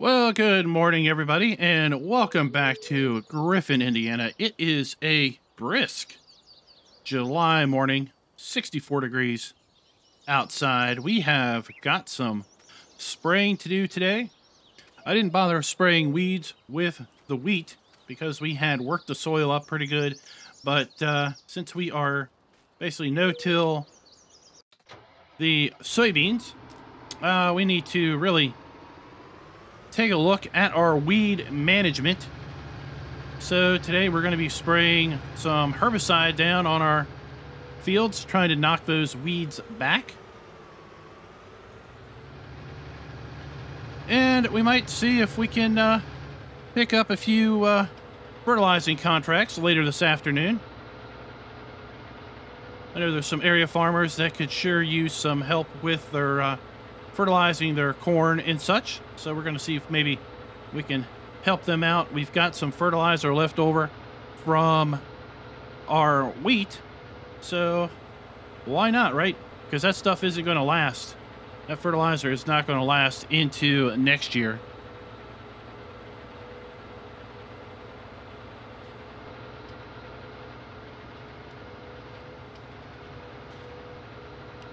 Well, good morning, everybody, and welcome back to Griffin, Indiana. It is a brisk July morning, 64 degrees outside. We have got some spraying to do today. I didn't bother spraying weeds with the wheat because we had worked the soil up pretty good, but since we are basically no-till the soybeans, we need to really take a look at our weed management. So today we're going to be spraying some herbicide down on our fields, trying to knock those weeds back. And we might see if we can pick up a few fertilizing contracts later this afternoon. I know there's some area farmers that could sure use some help with their fertilizing their corn and such. So we're going to see if maybe we can help them out. We've got some fertilizer left over from our wheat. So why not, right? Because that stuff isn't going to last. That fertilizer is not going to last into next year.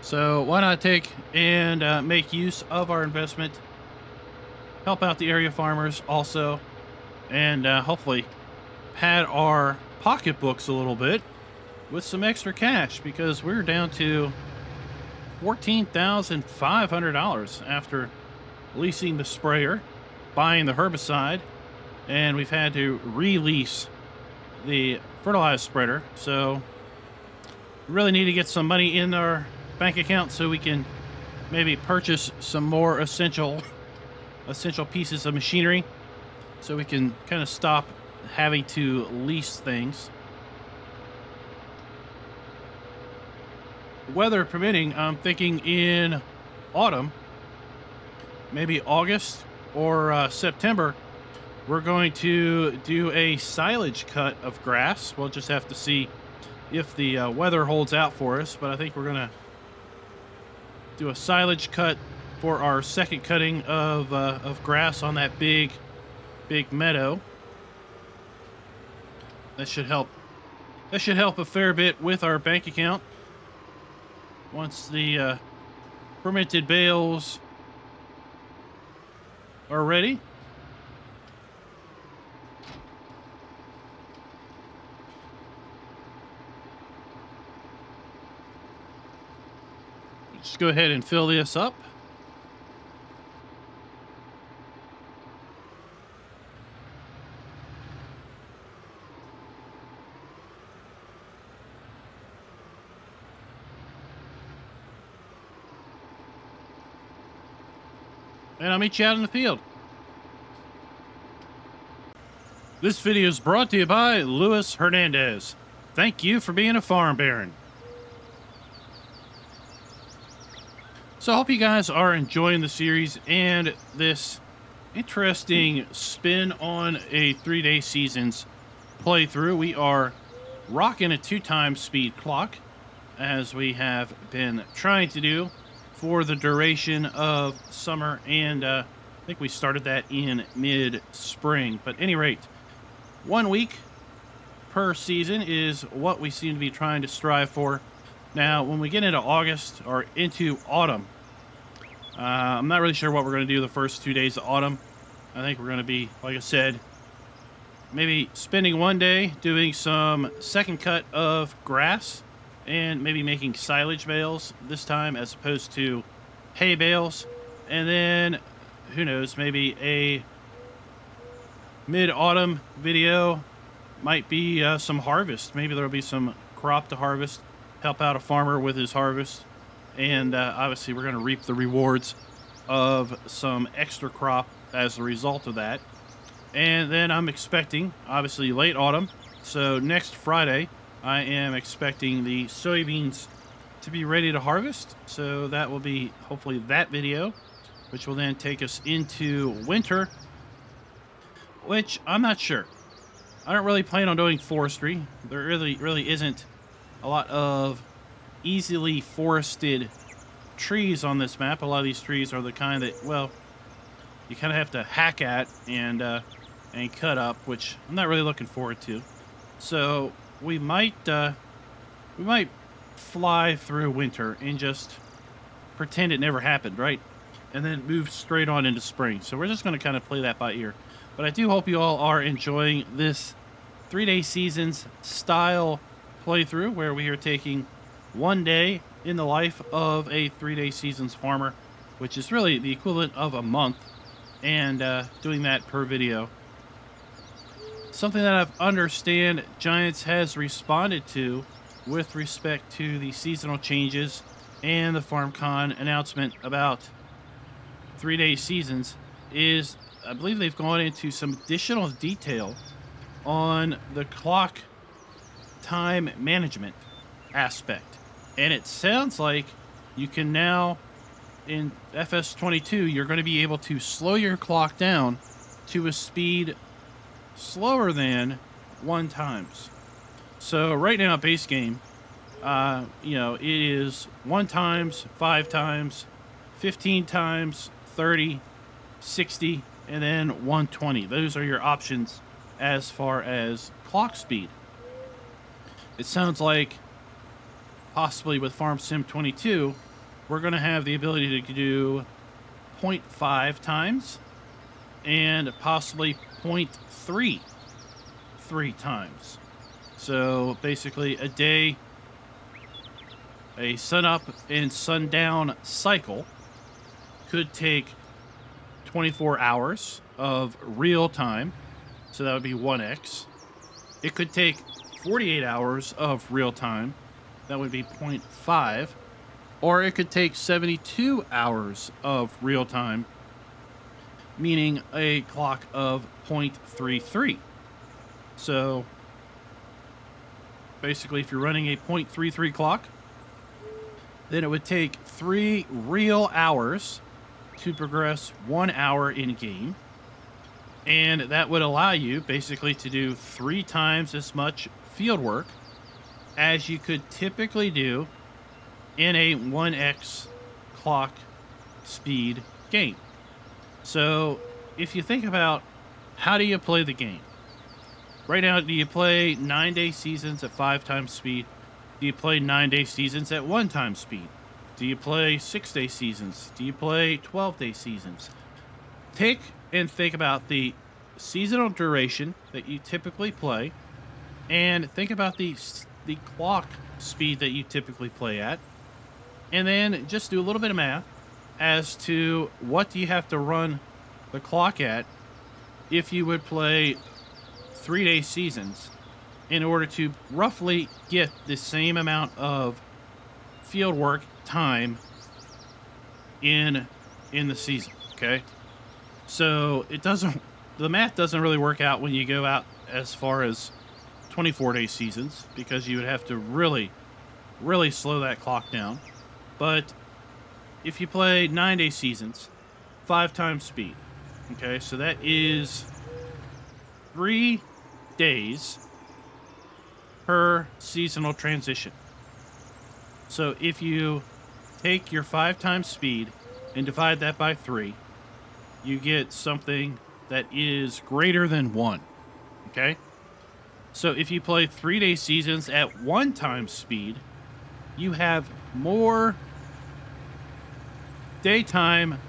So why not take and make use of our investment, help out the area farmers also, and hopefully pad our pocketbooks a little bit with some extra cash, because we're down to $14,500 after leasing the sprayer, buying the herbicide, and we've had to release the fertilizer spreader. So we really need to get some money in our bank account so we can maybe purchase some more essential pieces of machinery, so we can kind of stop having to lease things. Weather permitting, I'm thinking in autumn, maybe August or September, we're going to do a silage cut of grass. We'll just have to see if the weather holds out for us, but I think we're going to do a silage cut for our second cutting of grass on that big meadow. That should help. That should help a fair bit with our bank account. Once the fermented bales are ready. Just go ahead and fill this up. And I'll meet you out in the field. This video is brought to you by Luis Hernandez. Thank you for being a farm baron. So I hope you guys are enjoying the series and this interesting spin on a 3-day seasons playthrough. We are rocking a 2-time speed clock, as we have been trying to do for the duration of summer, and I think we started that in mid-spring. But at any rate, 1 week per season is what we seem to be trying to strive for. Now, when we get into August or into autumn, I'm not really sure what we're going to do the first 2 days of autumn. I think we're going to be, like I said, maybe spending 1 day doing some second cut of grass and maybe making silage bales this time as opposed to hay bales. And then, who knows, maybe a mid-autumn video might be some harvest. Maybe there'll be some crop to harvest, help out a farmer with his harvest. And obviously we're going to reap the rewards of some extra crop as a result of that. And then I'm expecting, obviously, late autumn. So next Friday, I am expecting the soybeans to be ready to harvest. So that will be hopefully that video, which will then take us into winter, which I'm not sure. I don't really plan on doing forestry. There really isn't a lot of easily forested trees on this map. A lot of these trees are the kind that, well, you kind of have to hack at and cut up, which I'm not really looking forward to. So we might fly through winter and just pretend it never happened, right? And then move straight on into spring. So we're just going to kind of play that by ear. But I do hope you all are enjoying this 3-day seasons style playthrough where we are taking one day in the life of a 3-day seasons farmer, which is really the equivalent of a month, and doing that per video. Something that I understand Giants has responded to with respect to the seasonal changes and the FarmCon announcement about 3-day seasons is, I believe they've gone into some additional detail on the clock time management aspect. And it sounds like you can now, in FS22, you're going to be able to slow your clock down to a speed slower than 1 times. So right now, base game, you know, it is 1 times, 5 times, 15 times, 30, 60, and then 120. Those are your options as far as clock speed. It sounds like possibly with Farm Sim 22, we're going to have the ability to do 0.5 times and possibly 0.3 times. So basically a day, a sun up and sundown cycle could take 24 hours of real time. So that would be 1x. It could take 48 hours of real time. That would be 0.5. Or it could take 72 hours of real time, meaning a clock of 0.33. So basically, if you're running a 0.33 clock, then it would take 3 real hours to progress 1 hour in game. And that would allow you basically to do 3 times as much field work as you could typically do in a 1x clock speed game. So if you think about how do you play the game? Right now, do you play 9-day seasons at 5 times speed? Do you play 9-day seasons at 1 time speed? Do you play 6-day seasons? Do you play 12-day seasons? Take and think about the seasonal duration that you typically play, and think about the clock speed that you typically play at, and then just do a little bit of math as to what do you have to run the clock at if you would play 3-day seasons in order to roughly get the same amount of field work time in the season. Okay, so the math doesn't really work out when you go out as far as 24-day seasons, because you would have to really slow that clock down. But if you play 9-day seasons, 5 times speed, okay, so that is 3 days per seasonal transition. So if you take your 5 times speed and divide that by 3, you get something that is greater than 1, okay? So if you play 3-day seasons at 1 times speed, you have more daytime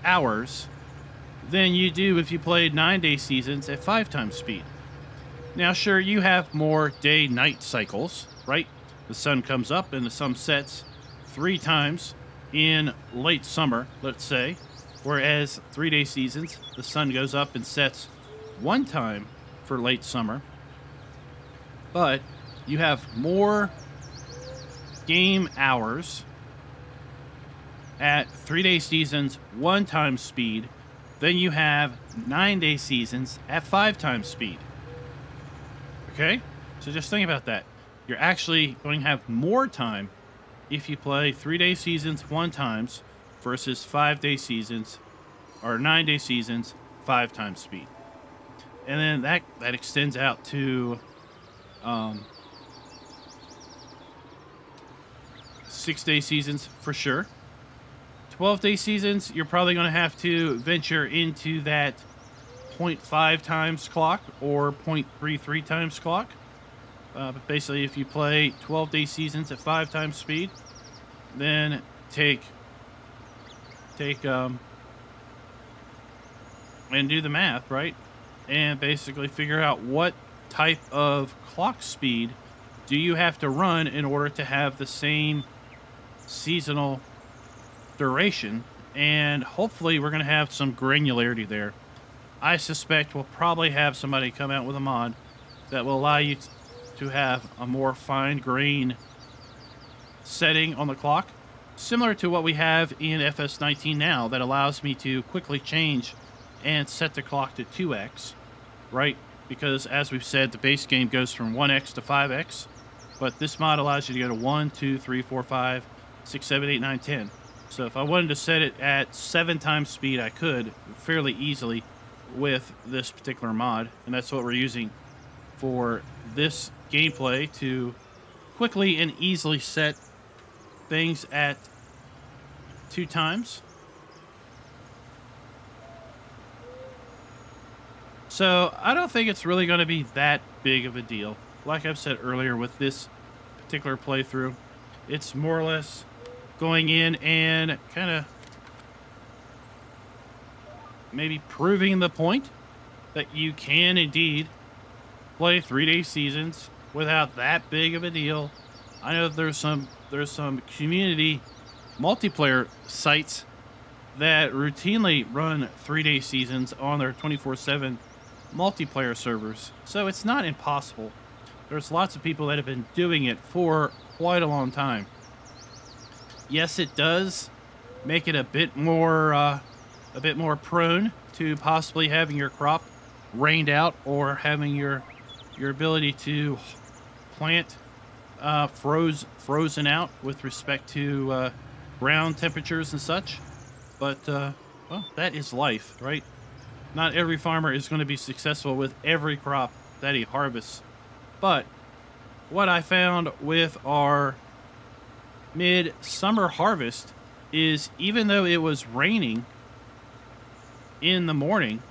hours than you do if you played 9-day seasons at 5 times speed. Now, sure, you have more day-night cycles, right? The sun comes up and the sun sets 3 times in late summer, let's say, whereas 3-day seasons, the sun goes up and sets 1 time for late summer. But you have more game hours at 3-day seasons 1 time speed than you have 9-day seasons at 5 times speed. Okay? So just think about that. You're actually going to have more time if you play 3-day seasons 1 times versus 5-day seasons or 9-day seasons 5 times speed. And then that extends out to 6-day seasons for sure, 12-day seasons, you're probably going to have to venture into that 0.5 times clock or 0.33 times clock. But basically, if you play 12-day seasons at 5 times speed, then take and do the math, right? And basically figure out what type of clock speed do you have to run in order to have the same seasonal duration. And hopefully we're going to have some granularity there. I suspect we'll probably have somebody come out with a mod that will allow you to have a more fine grain setting on the clock, similar to what we have in FS19 now, that allows me to quickly change and set the clock to 2x, right? Because as we've said, the base game goes from 1x to 5x, but this mod allows you to go to 1, 2, 3, 4, 5, 6, 7, 8, 9, 10. So if I wanted to set it at 7 times speed, I could fairly easily with this particular mod, and that's what we're using for this gameplay, to quickly and easily set things at 2 times. So I don't think it's really going to be that big of a deal. Like I've said earlier, with this particular playthrough, it's more or less going in and kind of maybe proving the point that you can indeed play 3-day seasons without that big of a deal. I know there's some community multiplayer sites that routinely run 3-day seasons on their 24/7 multiplayer servers, so it's not impossible. There's lots of people that have been doing it for quite a long time. Yes, it does make it a bit more prone to possibly having your crop rained out, or having your ability to plant frozen out with respect to ground temperatures and such. But well, that is life, right? Not every farmer is going to be successful with every crop that he harvests. But what I found with our mid-summer harvest is, even though it was raining in the morning,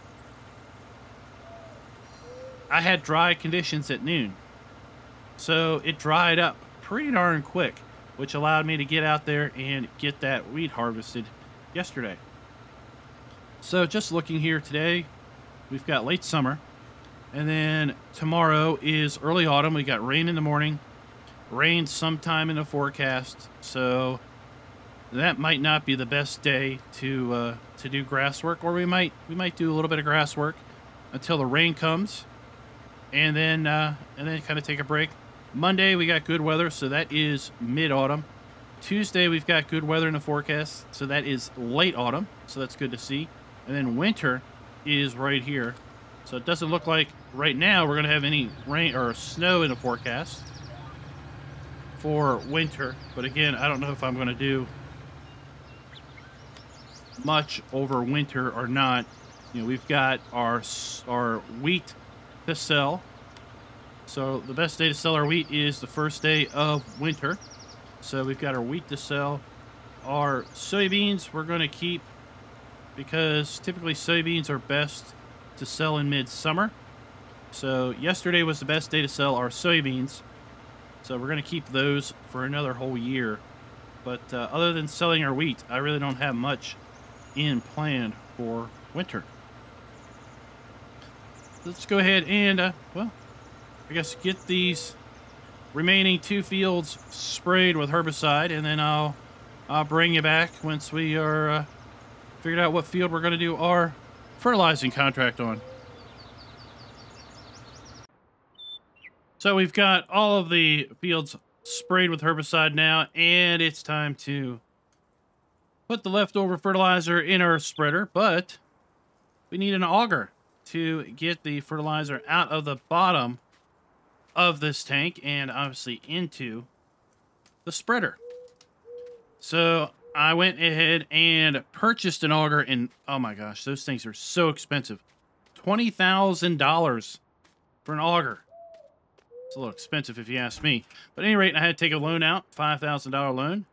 I had dry conditions at noon. So it dried up pretty darn quick, which allowed me to get out there and get that wheat harvested yesterday. So just looking here today, we've got late summer, and then tomorrow is early autumn. We got rain in the morning, rain sometime in the forecast, so that might not be the best day to do grass work, or we might do a little bit of grass work until the rain comes, and then kind of take a break. Monday we got good weather, so that is mid-autumn. Tuesday we've got good weather in the forecast, so that is late autumn, so that's good to see. And then winter is right here. So it doesn't look like right now we're going to have any rain or snow in the forecast for winter. But again, I don't know if I'm going to do much over winter or not. You know, we've got our wheat to sell. So the best day to sell our wheat is the first day of winter. So we've got our wheat to sell. Our soybeans we're going to keep, because typically soybeans are best to sell in mid-summer. So yesterday was the best day to sell our soybeans. So we're going to keep those for another whole year. But other than selling our wheat, I really don't have much in plan for winter. Let's go ahead and, well, I guess get these remaining 2 fields sprayed with herbicide, and then I'll bring you back once we are figured out what field we're going to do our fertilizing contract on. So we've got all of the fields sprayed with herbicide now, and it's time to put the leftover fertilizer in our spreader, but we need an auger to get the fertilizer out of the bottom of this tank and obviously into the spreader. So I went ahead and purchased an auger, and oh my gosh, those things are so expensive. $20,000 for an auger. It's a little expensive if you ask me. But at any rate, I had to take a loan out, $5,000 loan.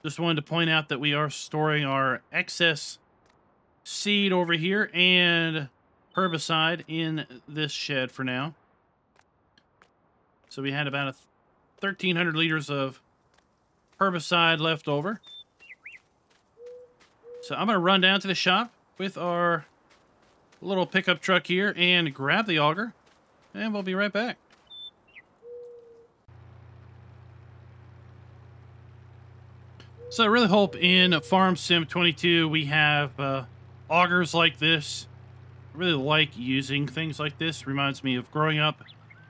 Just wanted to point out that we are storing our excess seed over here and herbicide in this shed for now. So we had about 1,300 liters of herbicide left over. So I'm going to run down to the shop with our little pickup truck here and grab the auger, and we'll be right back. So I really hope in Farm Sim 22 we have augers like this. I really like using things like this. Reminds me of growing up.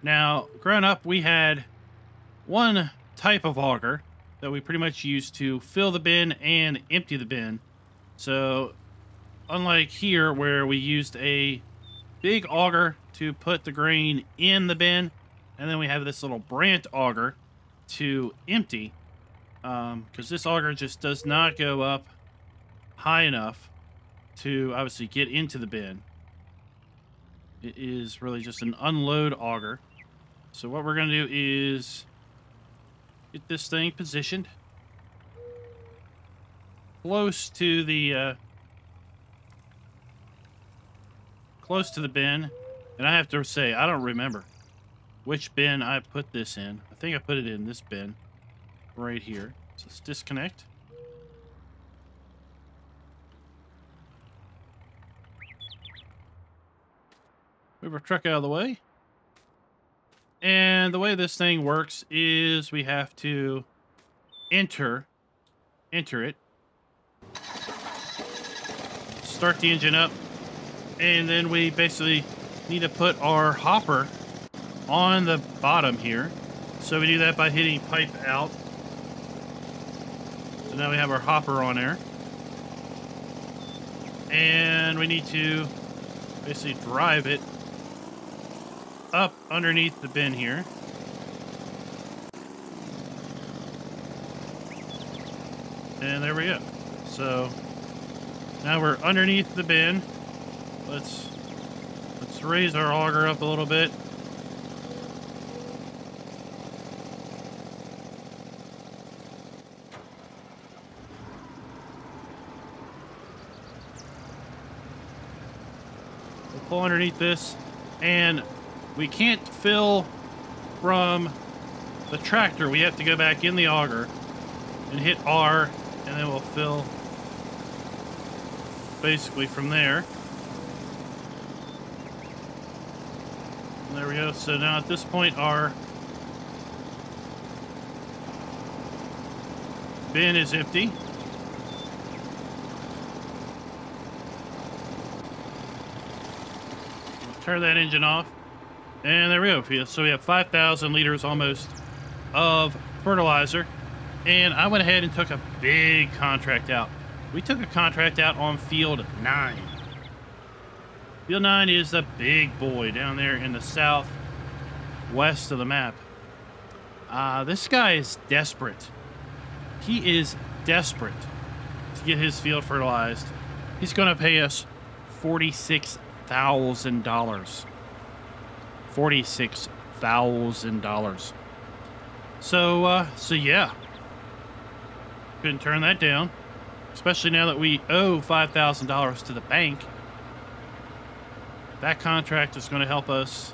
Now, growing up, we had one type of auger that we pretty much used to fill the bin and empty the bin. So, unlike here, where we used a big auger to put the grain in the bin, and then we have this little branch auger to empty, because this auger just does not go up high enough to obviously get into the bin. It is really just an unload auger. So what we're going to do is get this thing positioned close to the bin. And I have to say, I don't remember which bin I put this in. I think I put it in this bin right here. So let's disconnect. Move our truck out of the way. And the way this thing works is we have to enter it. Start the engine up. And then we basically need to put our hopper on the bottom here. So we do that by hitting pipe out. So now we have our hopper on there. And we need to basically drive it up underneath the bin here. And there we go. So now we're underneath the bin. Let's raise our auger up a little bit. We'll pull underneath this, and we can't fill from the tractor. We have to go back in the auger and hit R, and then we'll fill basically from there. And there we go. So now at this point, our bin is empty. We'll turn that engine off. And there we go. So we have 5,000 liters almost of fertilizer. And I went ahead and took a big contract out. We took a contract out on Field 9. Field 9 is a big boy down there in the southwest of the map. This guy is desperate. He is desperate to get his field fertilized. He's going to pay us $46,000. $46,000. So yeah. Couldn't turn that down. Especially now that we owe $5,000 to the bank. That contract is going to help us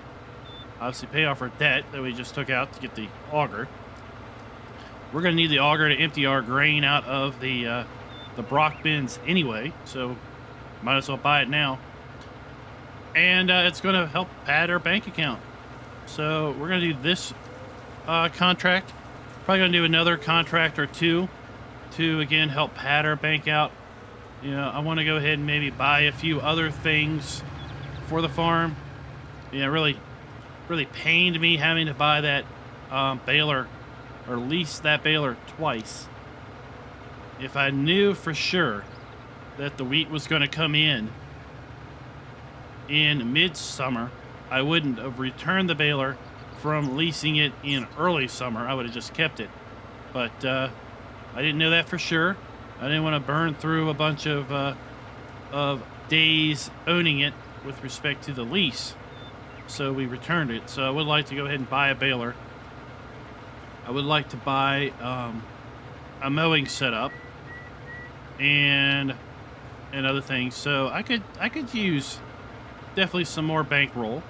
obviously pay off our debt that we just took out to get the auger. We're going to need the auger to empty our grain out of the Brock bins anyway, so might as well buy it now. And it's going to help pad our bank account. So we're going to do this contract. Probably going to do another contract or two to, again, help pad our bank out. You know, I want to go ahead and maybe buy a few other things for the farm. Yeah, really pained me having to buy that baler, or lease that baler twice. If I knew for sure that the wheat was going to come in midsummer, I wouldn't have returned the baler from leasing it in early summer. I would have just kept it. But I didn't know that for sure. I didn't want to burn through a bunch of days owning it with respect to the lease. So we returned it. So I would like to go ahead and buy a baler. I would like to buy a mowing setup and other things. So I could use definitely some more bankroll.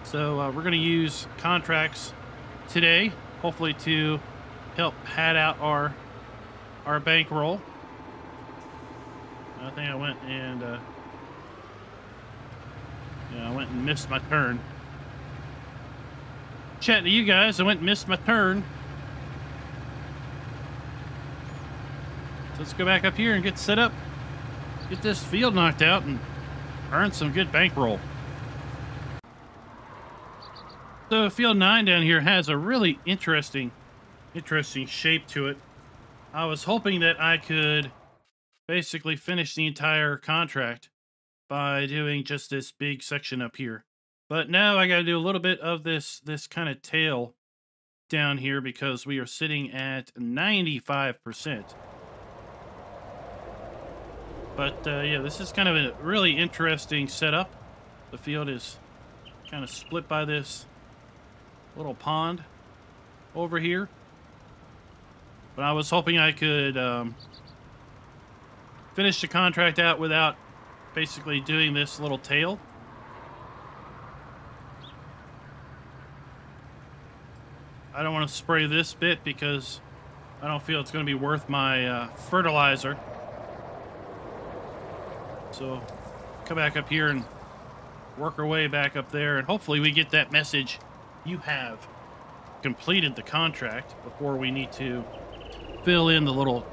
So we're going to use contracts today, hopefully to help pad out our bankroll. I think I went and I went and missed my turn. Chatting to you guys, I went and missed my turn. So let's go back up here and get set up, get this field knocked out, and earn some good bankroll. So field 9 down here has a really interesting shape to it. I was hoping that I could basically finish the entire contract by doing just this big section up here. But now I got to do a little bit of this kind of tail down here because we are sitting at 95%. But yeah, this is kind of a really interesting setup. The field is kind of split by this little pond over here. But I was hoping I could finish the contract out without basically doing this little tail. I don't want to spray this bit because I don't feel it's going to be worth my fertilizer. So come back up here and work our way back up there, and hopefully we get that message: you have completed the contract, before we need to fill in the little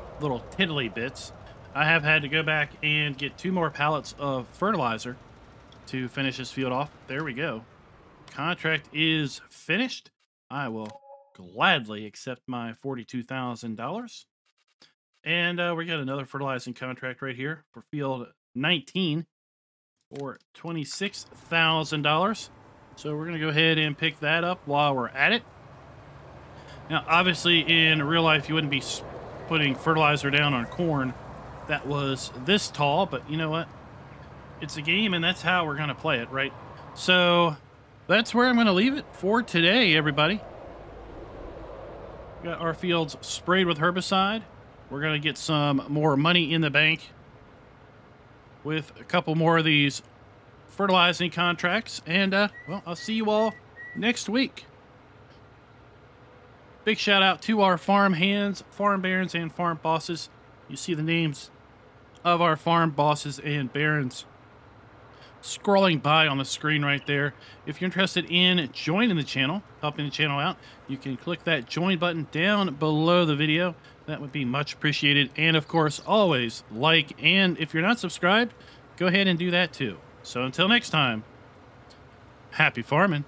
tiddly bits. I have had to go back and get 2 more pallets of fertilizer to finish this field off. There we go. Contract is finished. I will gladly accept my $42,000. And we got another fertilizing contract right here for field 19 for $26,000. So we're going to go ahead and pick that up while we're at it. Now, obviously, in real life, you wouldn't be putting fertilizer down on corn that was this tall, but you know what? It's a game, and that's how we're going to play it, right? So that's where I'm going to leave it for today, everybody. Got our fields sprayed with herbicide. We're going to get some more money in the bank with a couple more of these fertilizing contracts. And, well, I'll see you all next week. Big shout out to our farm hands, farm barons, and farm bosses. You see the names of our farm bosses and barons scrolling by on the screen right there. If you're interested in joining the channel, helping the channel out, you can click that join button down below the video. That would be much appreciated. And of course, always like, and if you're not subscribed, go ahead and do that too. So until next time, happy farming.